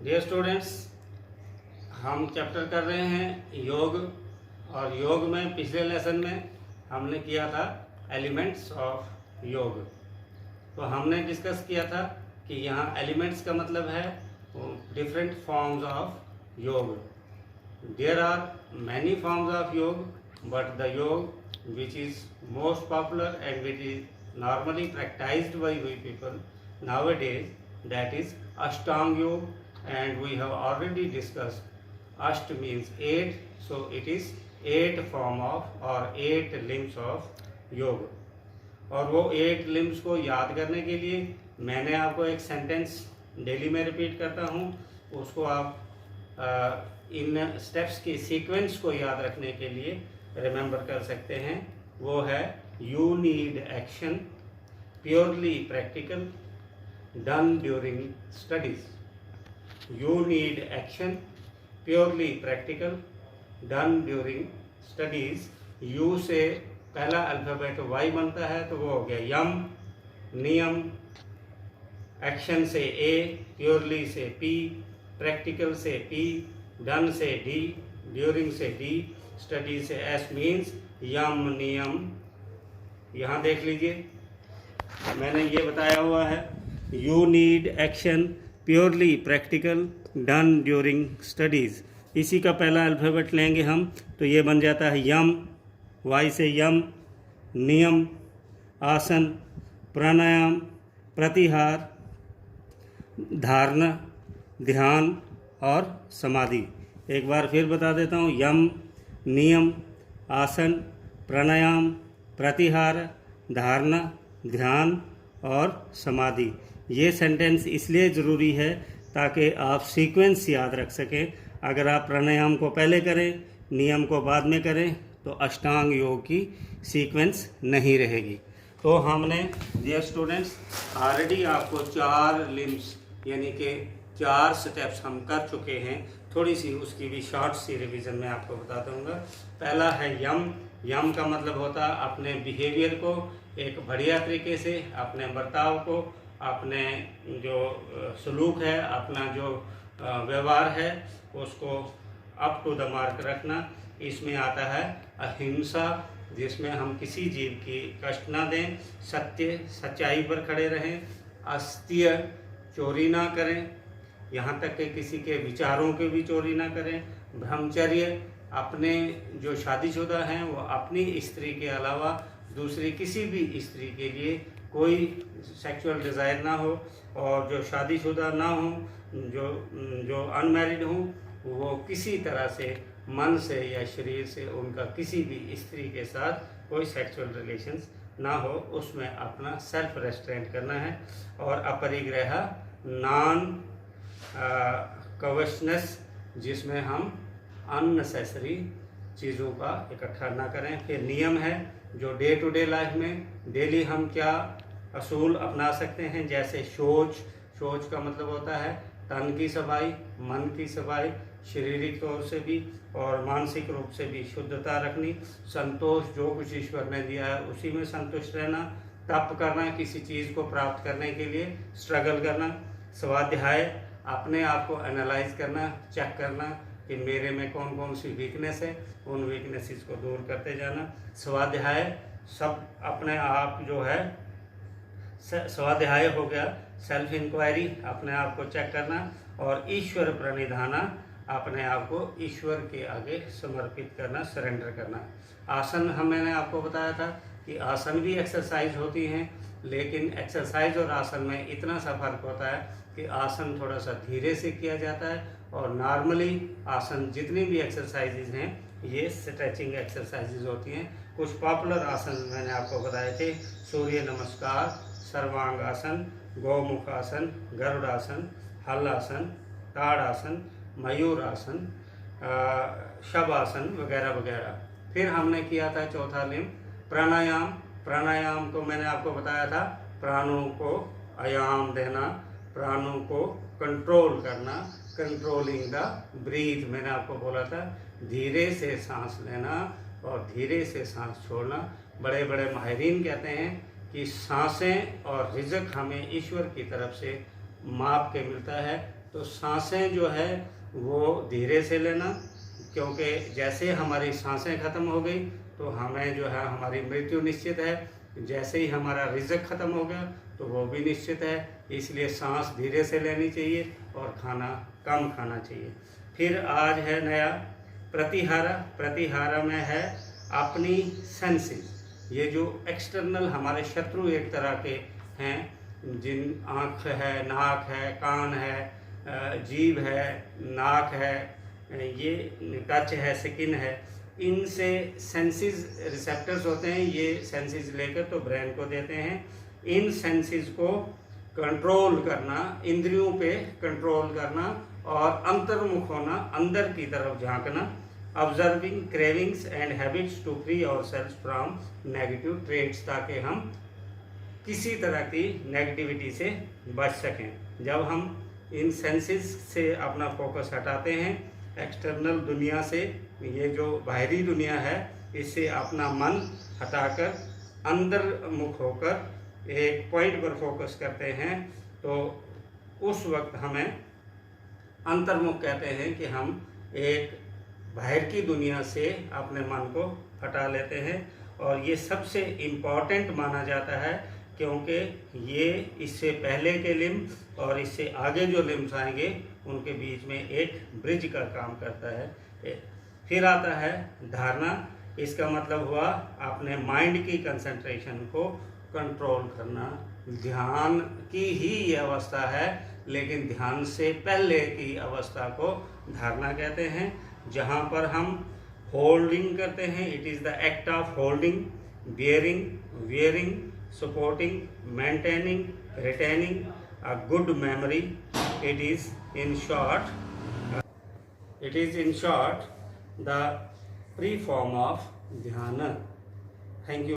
Dear students, हम chapter कर रहे हैं योग। और योग में पिछले लेसन में हमने किया था एलिमेंट्स ऑफ योग। तो हमने डिस्कस किया था कि यहाँ एलिमेंट्स का मतलब है different forms of yoga. There are many forms of yoga, but the yoga which is most popular and which is normally practised by we people nowadays, that is Ashtanga Yoga, and we have already discussed Asht means 8, so it is 8 form of or 8 limbs of योग। और वो 8 limbs को याद करने के लिए मैंने आपको एक सेंटेंस डेली में रिपीट करता हूँ, उसको आप इन स्टेप्स की सीक्वेंस को याद रखने के लिए रिमेंबर कर सकते हैं। वो है you need action, purely practical, done during studies। You need action, purely practical, done during studies। U से पहला अल्फ़ाबेट Y बनता है तो वो हो गया यम, नियम। एक्शन से A, प्योरली से P, प्रैक्टिकल से P, डन से D, ड्यूरिंग से D, स्टडी से S मीन्स यम, नियम। यहाँ देख लीजिए, मैंने ये बताया हुआ है you need action, purely practical, done during studies. इसी का पहला अल्फ़ाबेट लेंगे हम तो ये बन जाता है यम। वाई से यम, नियम, आसन, प्राणायाम, प्रत्याहार, धारणा, ध्यान और समाधि। एक बार फिर बता देता हूँ, यम, नियम, आसन, प्राणायाम, प्रत्याहार, धारणा, ध्यान और समाधि। ये सेंटेंस इसलिए ज़रूरी है ताकि आप सीक्वेंस याद रख सकें। अगर आप प्राणायाम को पहले करें, नियम को बाद में करें तो अष्टांग योग की सीक्वेंस नहीं रहेगी। तो हमने डियर स्टूडेंट्स ऑलरेडी आपको 4 लिम्स यानी कि 4 स्टेप्स हम कर चुके हैं। थोड़ी सी उसकी भी शॉर्ट सी रिवीजन में आपको बता दूंगा। पहला है यम। यम का मतलब होता है अपने बिहेवियर को एक बढ़िया तरीके से, अपने बर्ताव को, अपने जो सलूक है, अपना जो व्यवहार है उसको अप टू द मार्क रखना। इसमें आता है अहिंसा, जिसमें हम किसी जीव की कष्ट ना दें, सत्य सच्चाई पर खड़े रहें, अस्त्य चोरी ना करें, यहाँ तक कि किसी के विचारों की भी चोरी ना करें, ब्रह्मचर्य, अपने जो शादीशुदा हैं वो अपनी स्त्री के अलावा दूसरी किसी भी स्त्री के लिए कोई सेक्सुअल डिज़ायर ना हो, और जो शादीशुदा ना हो, जो अनमैरिड हों, वो किसी तरह से मन से या शरीर से उनका किसी भी स्त्री के साथ कोई सेक्सुअल रिलेशंस ना हो, उसमें अपना सेल्फ रेस्ट्रेंट करना है। और अपरिग्रह नॉन कवचनेस, जिसमें हम अननेसेसरी चीज़ों का इकट्ठा ना करें। फिर नियम है जो डे टू डे लाइफ में डेली हम क्या असूल अपना सकते हैं, जैसे सोच का मतलब होता है तन की सफाई, मन की सफाई, शारीरिक तौर से भी और मानसिक रूप से भी शुद्धता रखनी, संतोष, जो कुछ ईश्वर ने दिया है उसी में संतुष्ट रहना, तप करना, किसी चीज़ को प्राप्त करने के लिए स्ट्रगल करना, स्वाध्याय, अपने आप को एनालाइज करना, चेक करना कि मेरे में कौन कौन सी वीकनेस है, उन वीकनेसेस को दूर करते जाना। स्वाध्याय सब अपने आप जो है, स्वाध्याय हो गया सेल्फ इंक्वायरी, अपने आप को चेक करना, और ईश्वर प्रणिधाना, अपने आप को ईश्वर के आगे समर्पित करना, सरेंडर करना। आसन मैंने आपको बताया था कि आसन भी एक्सरसाइज होती हैं, लेकिन एक्सरसाइज और आसन में इतना सा फर्क होता है कि आसन थोड़ा सा धीरे से किया जाता है, और नॉर्मली आसन जितनी भी एक्सरसाइजेज हैं ये स्ट्रेचिंग एक्सरसाइजेज होती हैं। कुछ पॉपुलर आसन मैंने आपको बताए थे, सूर्य नमस्कार, सर्वांग आसन, गौमुख आसन, गरुड़ासन, हलासन, ताड़ासन, मयूर आसन, शवासन वगैरह वगैरह। फिर हमने किया था चौथा लिंग प्राणायाम। प्राणायाम को मैंने आपको बताया था प्राणों को आयाम देना, प्राणों को कंट्रोल करना, कंट्रोलिंग द ब्रीथ। मैंने आपको बोला था धीरे से सांस लेना और धीरे से सांस छोड़ना। बड़े बड़े माहिरीन कहते हैं कि सांसें और रिज़्क हमें ईश्वर की तरफ से माप के मिलता है, तो सांसें जो है वो धीरे से लेना, क्योंकि जैसे हमारी सांसें खत्म हो गई तो हमें जो है हमारी मृत्यु निश्चित है। जैसे ही हमारा रिज़्क ख़त्म हो गया तो वो भी निश्चित है। इसलिए सांस धीरे से लेनी चाहिए और खाना कम खाना चाहिए। फिर आज है नया प्रतिहारा। प्रतिहारा में है अपनी सेंसेस। ये जो एक्सटर्नल हमारे शत्रु एक तरह के हैं, जिन आँख है, नाक है, कान है, जीभ है, नाक है, ये कच है, स्किन है, इनसे सेंसेस रिसेप्टर्स होते हैं। ये सेंसेस लेकर तो ब्रेन को देते हैं। इन सेंसेस को कंट्रोल करना, इंद्रियों पे कंट्रोल करना और अंतर्मुख होना, अंदर की तरफ झांकना। Observing cravings and habits to free ourselves from negative traits, ताकि हम किसी तरह की नेगेटिविटी से बच सकें। जब हम इन सेंसेस से अपना फोकस हटाते हैं एक्सटर्नल दुनिया से, ये जो बाहरी दुनिया है, इससे अपना मन हटाकर अंदर मुख होकर एक पॉइंट पर फोकस करते हैं, तो उस वक्त हमें अंतर्मुख कहते हैं कि हम एक बाहर की दुनिया से अपने मन को हटा लेते हैं। और ये सबसे इम्पॉर्टेंट माना जाता है, क्योंकि ये इससे पहले के लिम्ब और इससे आगे जो लिम्ब्स आएंगे उनके बीच में एक ब्रिज का काम करता है। फिर आता है धारणा। इसका मतलब हुआ अपने माइंड की कंसंट्रेशन को कंट्रोल करना। ध्यान की ही ये अवस्था है, लेकिन ध्यान से पहले की अवस्था को धारणा कहते हैं, जहाँ पर हम होल्डिंग करते हैं। It is the act of holding, bearing, wearing, supporting, maintaining, retaining a good memory. It is in short the pre-form of dhyana. Thank you.